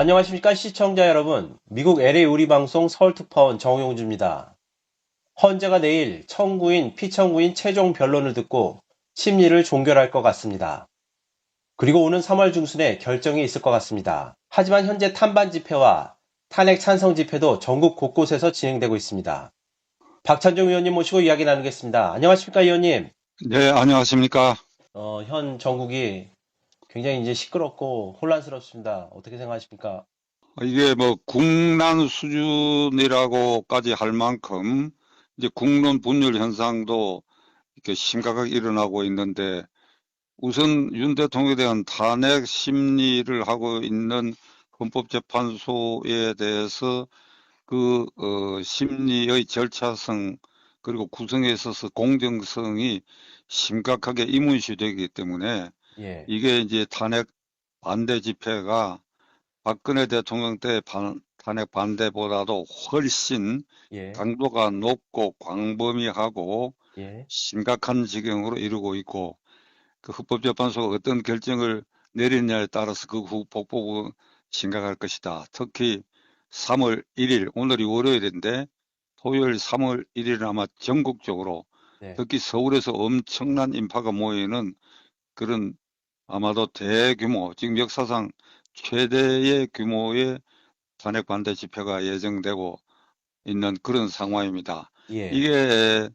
안녕하십니까 시청자 여러분. 미국 LA 우리방송 서울특파원 정용주입니다. 헌재가 내일 청구인, 피청구인 최종 변론을 듣고 심리를 종결할 것 같습니다. 그리고 오는 3월 중순에 결정이 있을 것 같습니다. 하지만 현재 탄반 집회와 탄핵 찬성 집회도 전국 곳곳에서 진행되고 있습니다. 박찬종 의원님 모시고 이야기 나누겠습니다. 안녕하십니까 의원님. 네, 안녕하십니까. 현 전국이 굉장히 이제 시끄럽고 혼란스럽습니다. 어떻게 생각하십니까? 이게 뭐 국난 수준이라고까지 할 만큼 이제 국론 분열 현상도 이렇게 심각하게 일어나고 있는데, 우선 윤 대통령에 대한 탄핵 심리를 하고 있는 헌법재판소에 대해서 심리의 절차성 그리고 구성에 있어서 공정성이 심각하게 의문시되기 때문에, 예, 이게 이제 탄핵 반대 집회가 박근혜 대통령 때 탄핵 반대보다도 훨씬 예, 강도가 높고 광범위하고 예, 심각한 지경으로 이루고 있고, 그 헌법재판소가 어떤 결정을 내리느냐에 따라서 그 후 폭복은 심각할 것이다. 특히 3월 1일, 오늘이 월요일인데 토요일 3월 1일은 아마 전국적으로, 네. 특히 서울에서 엄청난 인파가 모이는 그런, 아마도 대규모, 지금 역사상 최대의 규모의 탄핵 반대 집회가 예정되고 있는 그런 상황입니다. 예, 이게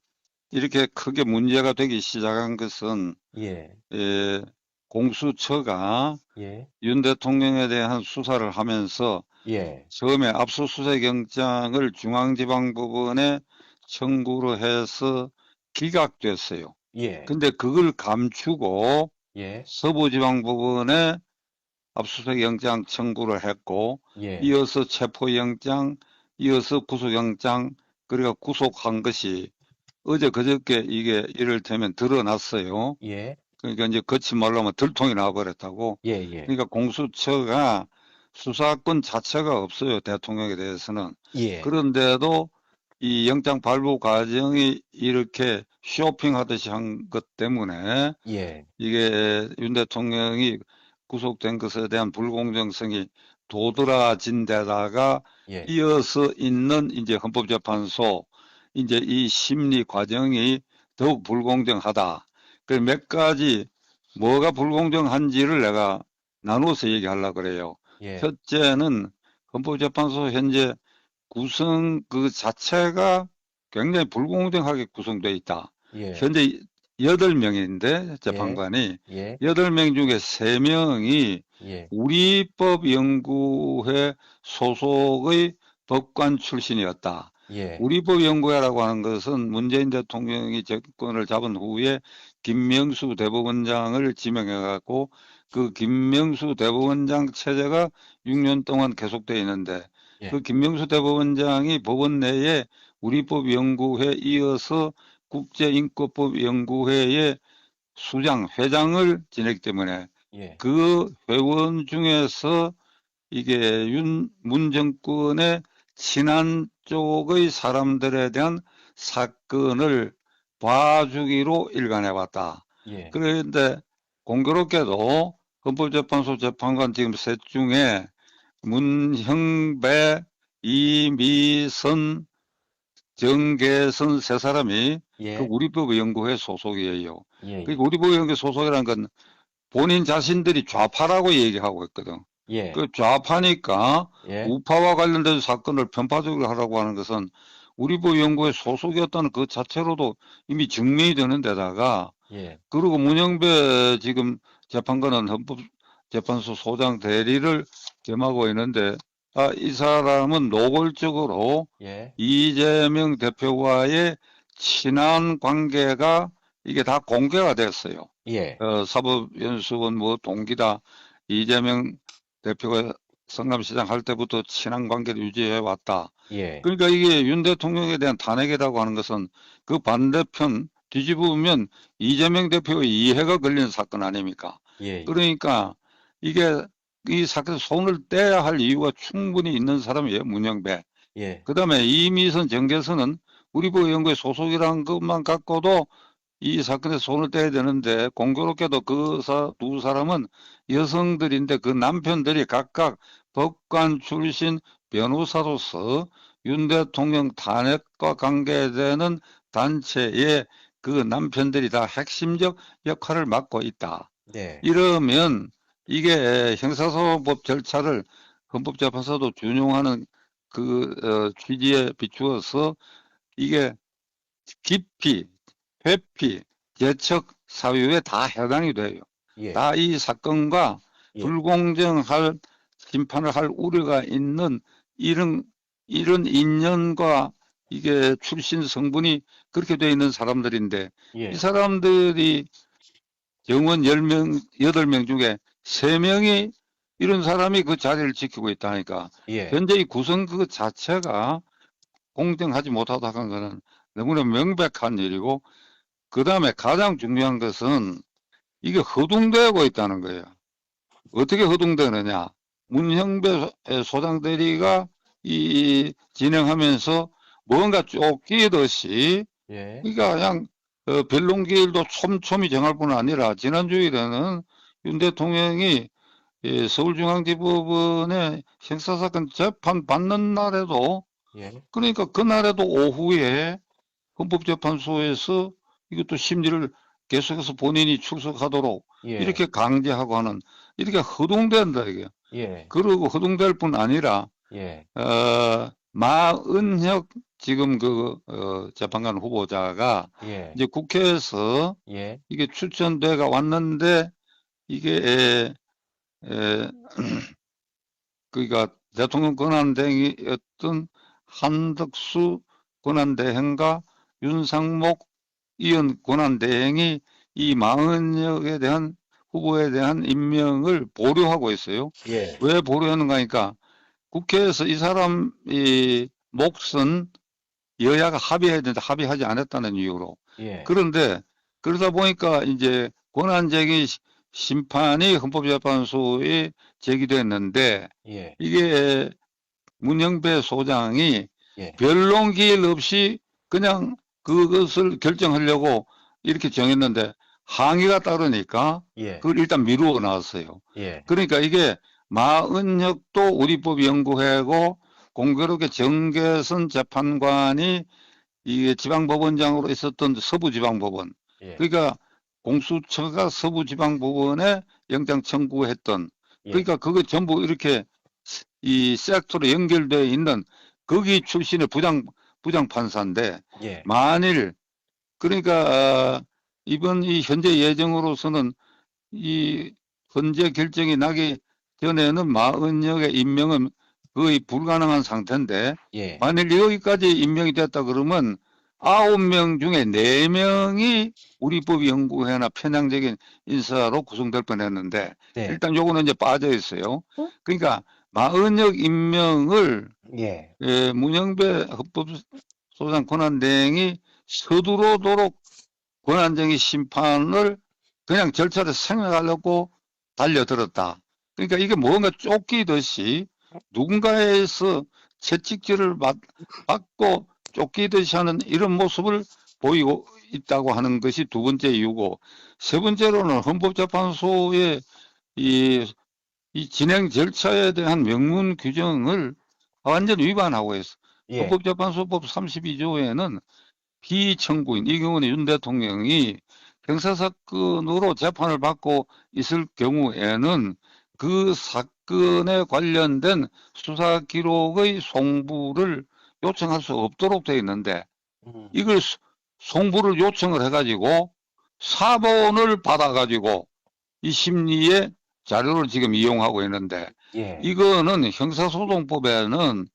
이렇게 크게 문제가 되기 시작한 것은, 예, 에, 공수처가 예, 윤 대통령에 대한 수사를 하면서 예, 처음에 압수수색 영장을 중앙지방법원에 청구를 해서 기각됐어요. 예, 근데 그걸 감추고 예, 서부지방법원에 압수수색 영장 청구를 했고, 예, 이어서 체포영장, 이어서 구속영장, 그리고 구속한 것이 어제 그저께 이게 이를테면 드러났어요. 예, 그러니까 이제 거친 말로 하면 들통이 나버렸다고. 예, 예, 그러니까 공수처가 수사권 자체가 없어요, 대통령에 대해서는. 예, 그런데도 이 영장 발부 과정이 이렇게 쇼핑하듯이 한 것 때문에, 예, 이게 윤 대통령이 구속된 것에 대한 불공정성이 도드라진 데다가 예, 이어서 있는 이제 헌법재판소 이제 이 심리 과정이 더욱 불공정하다. 그 몇 가지 뭐가 불공정한지를 내가 나눠서 얘기하려고 그래요. 예, 첫째는 헌법재판소 현재 구성 그 자체가 굉장히 불공정하게 구성되어 있다. 예, 현재 8명인데 예, 재판관이 예, 8명 중에 3명이 예, 우리법연구회 소속의 법관 출신이었다. 예, 우리법연구회라고 하는 것은 문재인 대통령이 정권을 잡은 후에 김명수 대법원장을 지명해갖고, 그 김명수 대법원장 체제가 6년 동안 계속되어 있는데, 예, 그 김명수 대법원장이 법원 내에 우리법연구회 이어서 국제인권법연구회의 수장, 회장을 지냈기 때문에 예, 그 회원 중에서 이게 문 정권의 친한 쪽의 사람들에 대한 사건을 봐주기로 일관해 왔다. 예, 그런데 공교롭게도 헌법재판소 재판관 지금 셋 중에 문형배, 이미선, 정계선 세 사람이 그 예, 우리법연구회 소속이에요. 예, 그리고 우리법연구회 소속이라는 건 본인 자신들이 좌파라고 얘기하고 있거든. 예, 그 좌파니까 예, 우파와 관련된 사건을 편파적으로 하라고 하는 것은 우리법연구회 소속이었다는 그 자체로도 이미 증명이 되는 데다가, 예, 그리고 문영배 지금 재판관은 헌법재판소 소장 대리를 겸하고 있는데, 이 사람은 노골적으로 예, 이재명 대표와의 친한 관계가 이게 다 공개가 됐어요. 예, 사법연수원 뭐 동기다. 이재명 대표가 성남시장 할 때부터 친한 관계를 유지해 왔다. 예, 그러니까 이게 윤 대통령에 대한 탄핵이라고 하는 것은 그 반대편 뒤집으면 이재명 대표의 이해가 걸리는 사건 아닙니까? 예, 그러니까 이게 이 사건에 손을 떼야 할 이유가 충분히 있는 사람이에요, 문영배. 예, 그 다음에 이미선, 정계선은 우리법연구회 소속이라는 것만 갖고도 이 사건에 손을 떼야 되는데 공교롭게도 그 두 사람은 여성들인데 그 남편들이 각각 법관 출신 변호사로서 윤 대통령 탄핵과 관계되는 단체의 그 남편들이 다 핵심적 역할을 맡고 있다. 네. 이러면 이게 형사소송법 절차를 헌법재판소도 준용하는 그 취지에 비추어서 이게 기피, 회피, 제척 사유에 다 해당이 돼요. 예. 다 이 사건과 예. 불공정할 심판을 할 우려가 있는 이런 인연과 이게 출신 성분이 그렇게 돼 있는 사람들인데 예. 이 사람들이 정원 10명, 8명 중에 3명이 이런 사람이 그 자리를 지키고 있다니까 예. 현재 이 구성 그 자체가 공정하지 못하다는 것은 너무나 명백한 일이고 그 다음에 가장 중요한 것은 이게 허둥대고 있다는 거예요. 어떻게 허둥대느냐. 문형배 소장 대리가 진행하면서 뭔가 쫓기듯이 예. 그러니까 그냥 변론기일도 촘촘히 정할 뿐 아니라 지난 주일에는 윤 대통령이 서울중앙지법원의 형사사건 재판 받는 날에도 예. 그러니까 그날에도 오후에 헌법재판소에서 이것도 심리를 계속해서 본인이 출석하도록 예. 이렇게 강제하고 하는 이렇게 허둥댄다 이게. 예. 그리고 허둥댈 뿐 아니라 예. 마은혁 지금 재판관 후보자가 예. 이제 국회에서 예. 이게 추천돼가 왔는데 이게 그러니까 대통령 권한대행이었던 한덕수 권한대행과 윤상목 의원 권한대행이 이 마은혁에 대한 후보에 대한 임명을 보류하고 있어요. 예. 왜 보류하는가 하니까 국회에서 이 사람 몫은 여야가 합의해야 되는데 합의하지 않았다는 이유로. 예. 그런데 그러다 보니까 이제 권한쟁의 심판이 헌법재판소에 제기됐는데 예. 이게 문영배 소장이 예. 변론 기일 없이 그냥 그것을 결정하려고 이렇게 정했는데 항의가 따르니까 예. 그걸 일단 미루어 놨어요. 예. 그러니까 이게 마은혁도 우리법연구회고 공교롭게 정계선 재판관이 이게 지방법원장으로 있었던 서부지방법원. 예. 그러니까 공수처가 서부지방법원에 영장 청구했던 예. 그러니까 그거 전부 이렇게 이 섹터로 연결되어 있는 거기 출신의 부장판사인데 예. 만일 그러니까 이번 이 현재 예정으로서는 이 헌재 결정이 나기 전에는 마은혁의 임명은 거의 불가능한 상태인데 예. 만일 여기까지 임명이 됐다 그러면 9명 중에 4명이 우리법연구회나 편향적인 인사로 구성될 뻔했는데 네. 일단 요거는 이제 빠져 있어요. 어? 그러니까 마은혁 임명을 예. 문영배 헌법소장 권한대행이 서두르도록 권한쟁의 심판을 그냥 절차를 생각하려고 달려들었다. 그러니까 이게 뭔가 쫓기듯이 누군가에서 채찍질을 받고 쫓기듯이 하는 이런 모습을 보이고 있다고 하는 것이 두 번째 이유고 세 번째로는 헌법재판소의 이 진행 절차에 대한 명문 규정을 완전 위반하고 있어. 예. 헌법재판소법 32조에는 피청구인, 이 경우는 윤 대통령이 형사사건으로 재판을 받고 있을 경우에는 그 사건에 관련된 수사 기록의 송부를 요청할 수 없도록 되어 있는데 이걸 송부를 요청을 해가지고 사본을 받아가지고 이 심리의 자료를 지금 이용하고 있는데 예. 이거는 형사소송법에는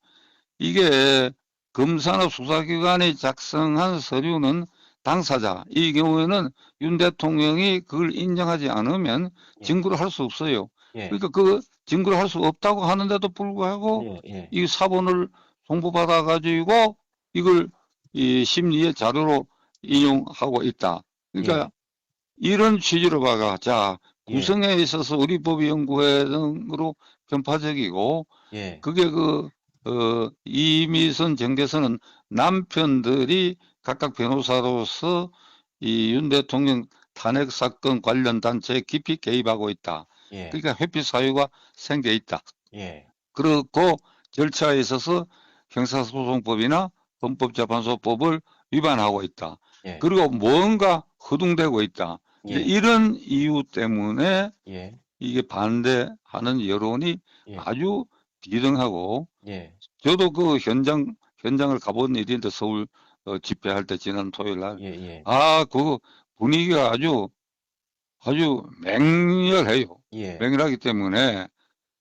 이게 검사나 수사기관이 작성한 서류는 당사자, 이 경우에는 윤 대통령이 그걸 인정하지 않으면 예. 증거를 할 수 없어요. 예. 그러니까 그 증거를 할 수 없다고 하는데도 불구하고 예. 예. 이 사본을 송부받아 가지고 이걸 이 심리의 자료로 인용하고 있다. 그러니까 이런 취지로 봐가 자 예. 구성에 있어서 우리 법연구회 등으로 편파적이고 예. 그게 이미선 정계선은 남편들이 각각 변호사로서 이 윤 대통령 탄핵 사건 관련 단체에 깊이 개입하고 있다. 예, 그러니까 회피 사유가 생겨 있다. 예, 그렇고 절차에 있어서 형사소송법이나 헌법재판소법을 위반하고 있다. 예, 그리고 뭔가 허둥대고 있다. 이제 예, 이런 이유 때문에 예, 이게 반대하는 여론이 예, 아주 비등하고, 예, 저도 그 현장을 가본 일인데 서울 집회할 때 지난 토요일 날, 예, 예, 그 분위기가 아주 맹렬해요. 예, 맹렬하기 때문에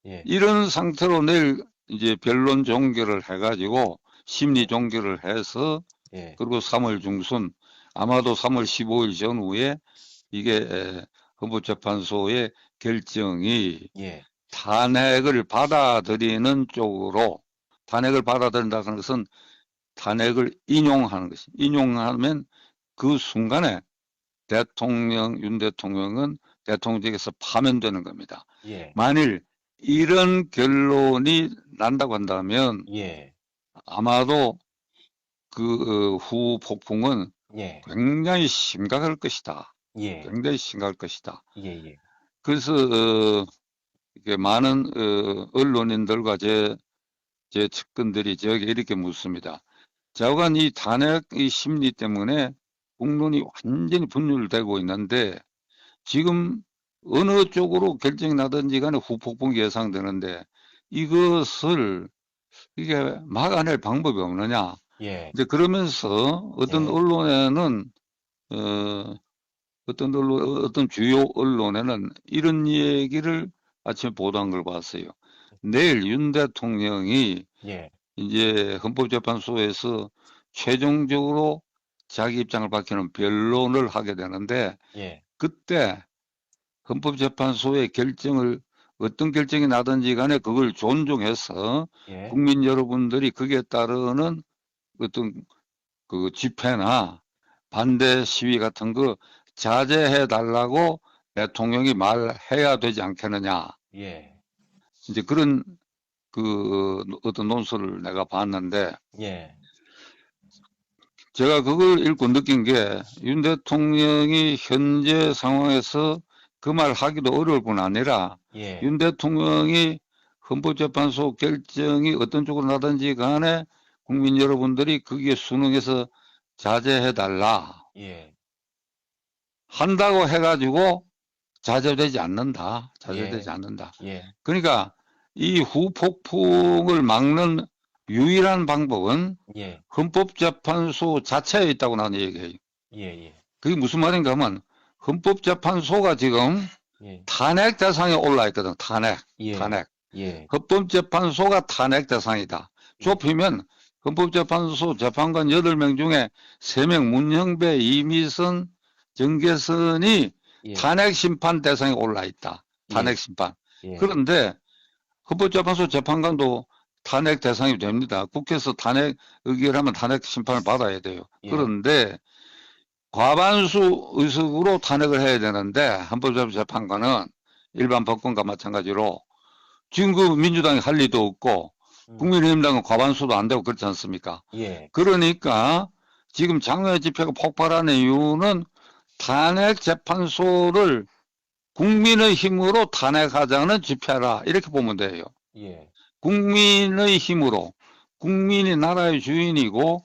예, 이런 상태로 내일 이제 변론 종결을 해가지고 심리 예, 종결을 해서, 예, 그리고 3월 중순, 아마도 3월 15일 전후에 이게 헌법재판소의 결정이 예, 탄핵을 받아들이는 쪽으로, 탄핵을 받아들인다는 것은 탄핵을 인용하는 것이, 인용하면 그 순간에 윤 대통령은 대통령직에서 파면되는 겁니다. 예, 만일 이런 결론이 난다고 한다면 예, 아마도 그 후 폭풍은 예, 굉장히 심각할 것이다. 예, 굉장히 심각할 것이다. 예, 예, 그래서 이게 많은 언론인들과 제 측근들이 저에게 이렇게 묻습니다. 좌우간 이 탄핵 이 심리 때문에 국론이 완전히 분열되고 있는데, 지금 어느 쪽으로 결정이 나든지 간에 후폭풍이 예상되는데 이것을 이게 막아낼 방법이 없느냐. 예, 이제 그러면서 어떤 예, 언론에는 어, 어떤 주요 언론에는 이런 얘기를 아침에 보도한 걸 봤어요. 내일 윤 대통령이 예, 이제 헌법재판소에서 최종적으로 자기 입장을 밝히는 변론을 하게 되는데, 예, 그때 헌법재판소의 결정을, 어떤 결정이 나든지 간에 그걸 존중해서 예, 국민 여러분들이 거기에 따르는 어떤 그 집회나 반대 시위 같은 거 자제해 달라고 대통령이 말해야 되지 않겠느냐. 예, 이제 그런 그 어떤 논설을 내가 봤는데, 예, 제가 그걸 읽고 느낀 게, 윤 대통령이 현재 상황에서 그 말 하기도 어려울 뿐 아니라 예, 윤 대통령이 헌법재판소 결정이 어떤 쪽으로 나든지 간에 국민 여러분들이 거기에 순응해서 자제해달라 예, 한다고 해가지고 자제되지 않는다. 자제되지 예, 않는다. 예, 그러니까 이 후폭풍을 막는 유일한 방법은 예, 헌법재판소 자체에 있다고 나는 얘기해요. 예, 예, 그게 무슨 말인가 하면, 헌법재판소가 지금 예, 탄핵 대상에 올라 있거든. 탄핵. 예, 탄핵. 예, 헌법재판소가 탄핵 대상이다. 예, 좁히면 헌법재판소 재판관 8명 중에 3명, 문형배, 이미선, 정계선이 예, 탄핵 심판 대상에 올라 있다. 탄핵 예, 심판. 예, 그런데 헌법재판소 재판관도 탄핵 대상이 됩니다. 국회에서 탄핵 의결하면 탄핵 심판을 받아야 돼요. 예, 그런데 과반수 의석으로 탄핵을 해야 되는데, 헌법재판관은 일반 법관과 마찬가지로 지금 그 민주당이 할 일도 없고 국민의힘당은 과반수도 안 되고 그렇지 않습니까? 예, 그러니까 지금 장외 집회가 폭발하는 이유는 탄핵 재판소를 국민의 힘으로 탄핵하자는 집회라, 이렇게 보면 돼요. 예, 국민의 힘으로, 국민이 나라의 주인이고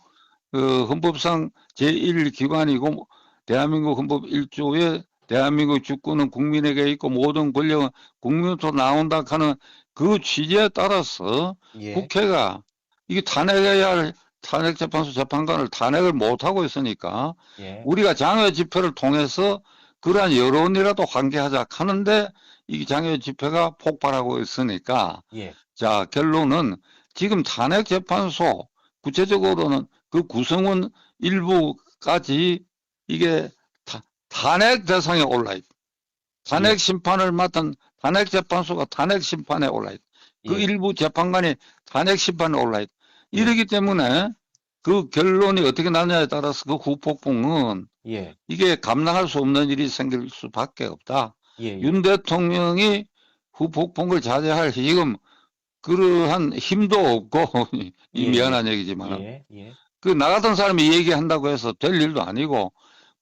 헌법상 제1기관이고 대한민국 헌법 1조에 대한민국 주권은 국민에게 있고 모든 권력은 국민으로부터 나온다 하는 그 취지에 따라서 예, 국회가 이게 탄핵해야 할 탄핵재판소 재판관을 탄핵을 못하고 있으니까 예, 우리가 장외 집회를 통해서 그러한 여론이라도 환기하자 하는데, 이 장외 집회가 폭발하고 있으니까, 예, 자, 결론은 지금 탄핵재판소, 구체적으로는 그 구성원 일부까지 이게 탄핵 대상에 올라 있다. 탄핵 예, 심판을 맡은 탄핵재판소가 탄핵 심판에 올라 있다. 그 예, 일부 재판관이 탄핵 심판에 올라 있다. 예, 이러기 때문에 그 결론이 어떻게 나냐에 따라서 그 후폭풍은 예, 이게 감당할 수 없는 일이 생길 수밖에 없다. 예, 예, 윤 대통령이 후폭풍을 자제할 지금 그러한 힘도 없고 이 예, 미안한 얘기지만 예, 예, 그 나 같은 사람이 얘기한다고 해서 될 일도 아니고,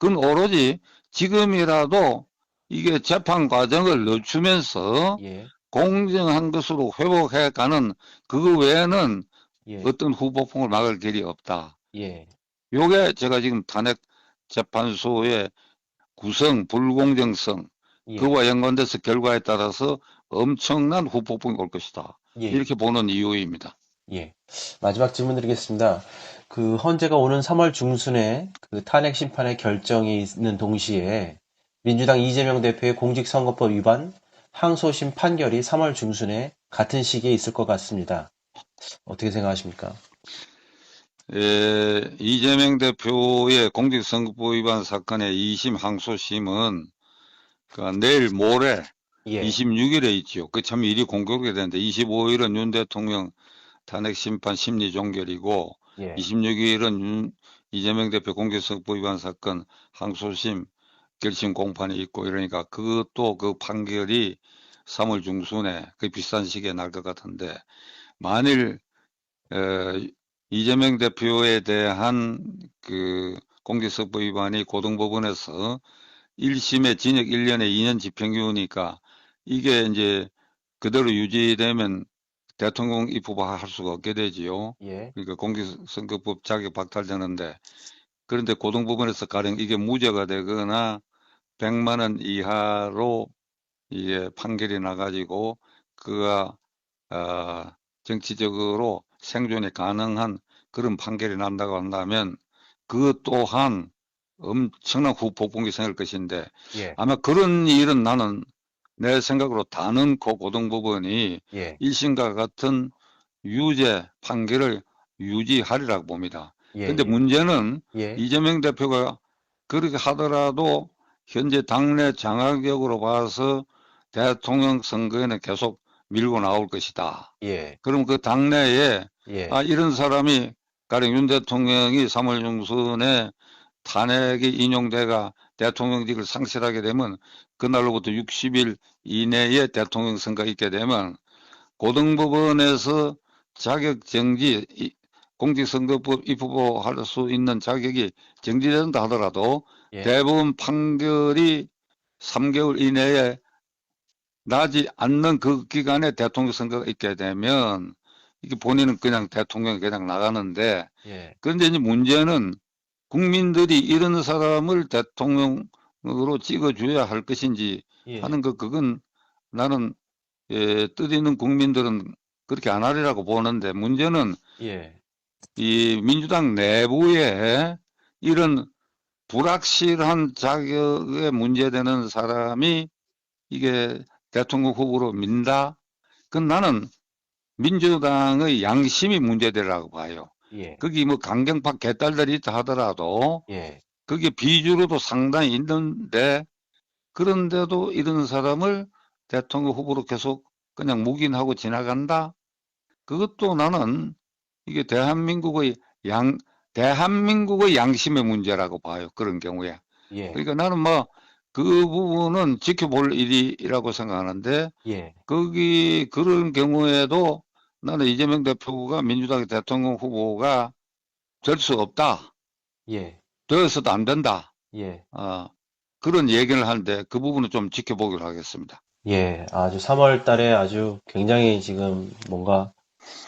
그건 오로지 지금이라도 이게 재판 과정을 늦추면서 예, 공정한 것으로 회복해가는 그거 외에는 예, 어떤 후보풍을 막을 길이 없다. 예, 요게 제가 지금 탄핵 재판소의 구성, 불공정성, 예, 그와 연관돼서 결과에 따라서 엄청난 후폭풍이 올 것이다. 예, 이렇게 보는 이유입니다. 예. 마지막 질문 드리겠습니다. 그 헌재가 오는 3월 중순에 그 탄핵 심판의 결정이 있는 동시에 민주당 이재명 대표의 공직선거법 위반 항소심 판결이 3월 중순에 같은 시기에 있을 것 같습니다. 어떻게 생각하십니까? 이재명 대표의 공직선거법 위반 사건의 2심 항소심은 내일 모레 예, 26일에 있지요. 그 참 일이 공교롭게 되는데 25일은 윤 대통령 탄핵 심판 심리 종결이고 예, 26일은 이재명 대표 공직선거법 위반 사건 항소심 결심 공판이 있고 이러니까 그것도 그 판결이 3월 중순에 그 비슷한 시기에 날 것 같은데 만일 이재명 대표에 대한 그 공직선거법 위반이 고등법원에서 1심에 징역 1년에 2년 집행유예니까 이게 이제 그대로 유지되면 대통령 입후보할 수가 없게 되지요. 예, 그러니까 공직선거법 자격 박탈되는데 그런데 고등법원에서 가령 이게 무죄가 되거나 100만 원 이하로 이게 판결이 나가지고 그가 정치적으로 생존이 가능한 그런 판결이 난다고 한다면 그것 또한 엄청난 후폭풍이 생길 것인데 예, 아마 그런 일은 나는 내 생각으로 단언코 고등법원이 예, 1심과 같은 유죄 판결을 유지하리라고 봅니다. 예, 근데 예, 문제는 예, 이재명 대표가 그렇게 하더라도 현재 당내 장악력으로 봐서 대통령 선거에는 계속 밀고 나올 것이다. 예, 그럼 그 당내에 예, 이런 사람이 가령 윤 대통령이 3월 중순에 탄핵이 인용돼가 대통령직을 상실하게 되면 그날로부터 60일 이내에 대통령 선거가 있게 되면 고등법원에서 자격정지 공직선거법 입후보할 수 있는 자격이 정지된다 하더라도 예, 대법원 판결이 3개월 이내에 나지 않는 그 기간에 대통령 선거가 있게 되면 이게 본인은 그냥 대통령이 그냥 나가는데 예, 그런데 이제 문제는 국민들이 이런 사람을 대통령으로 찍어줘야 할 것인지 예, 하는 그건 나는 뜻 있는 국민들은 그렇게 안 하리라고 보는데 문제는 예, 이 민주당 내부에 이런 불확실한 자격에 문제되는 사람이 이게 대통령 후보로 민다? 그건 나는 민주당의 양심이 문제되라고 봐요. 예, 거기 뭐 강경파 개딸들이 있다 하더라도 예, 그게 비주로도 상당히 있는데 그런데도 이런 사람을 대통령 후보로 계속 그냥 묵인하고 지나간다? 그것도 나는 이게 대한민국의 양심의 문제라고 봐요. 그런 경우에. 예, 그러니까 나는 뭐 그 부분은 지켜볼 일이라고 생각하는데 예, 거기 그런 경우에도 나는 이재명 대표가 민주당의 대통령 후보가 될 수 없다. 예, 되어서도 안 된다. 예. 어, 그런 얘기를 하는데 그 부분은 좀 지켜보기로 하겠습니다. 예, 아주 3월 달에 아주 굉장히 지금 뭔가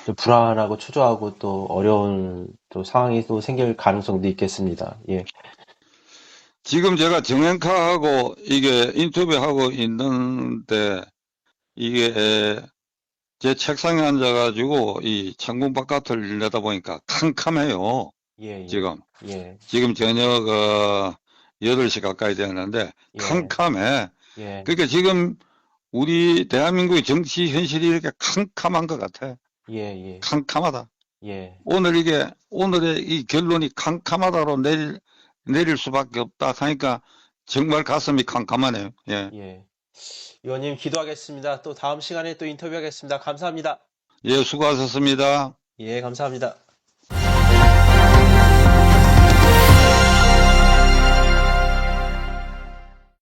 좀 불안하고 초조하고 또 어려운 또 상황이 또 생길 가능성도 있겠습니다. 예, 지금 제가 정행카하고 이게 인터뷰하고 있는데 이게 제 책상에 앉아가지고 이 창문 바깥을 내다보니까 캄캄해요. 예, 예, 지금. 예, 지금 저녁 8시 가까이 되었는데 예, 캄캄해. 예, 그러니까 지금 우리 대한민국의 정치 현실이 이렇게 캄캄한 것 같아. 예, 예, 캄캄하다. 예, 오늘의 이 결론이 캄캄하다로 내릴 수밖에 없다 하니까 정말 가슴이 캄캄하네요. 예. 예. 의원님 기도하겠습니다. 또 다음 시간에 또 인터뷰하겠습니다. 감사합니다. 예, 수고하셨습니다. 예, 감사합니다.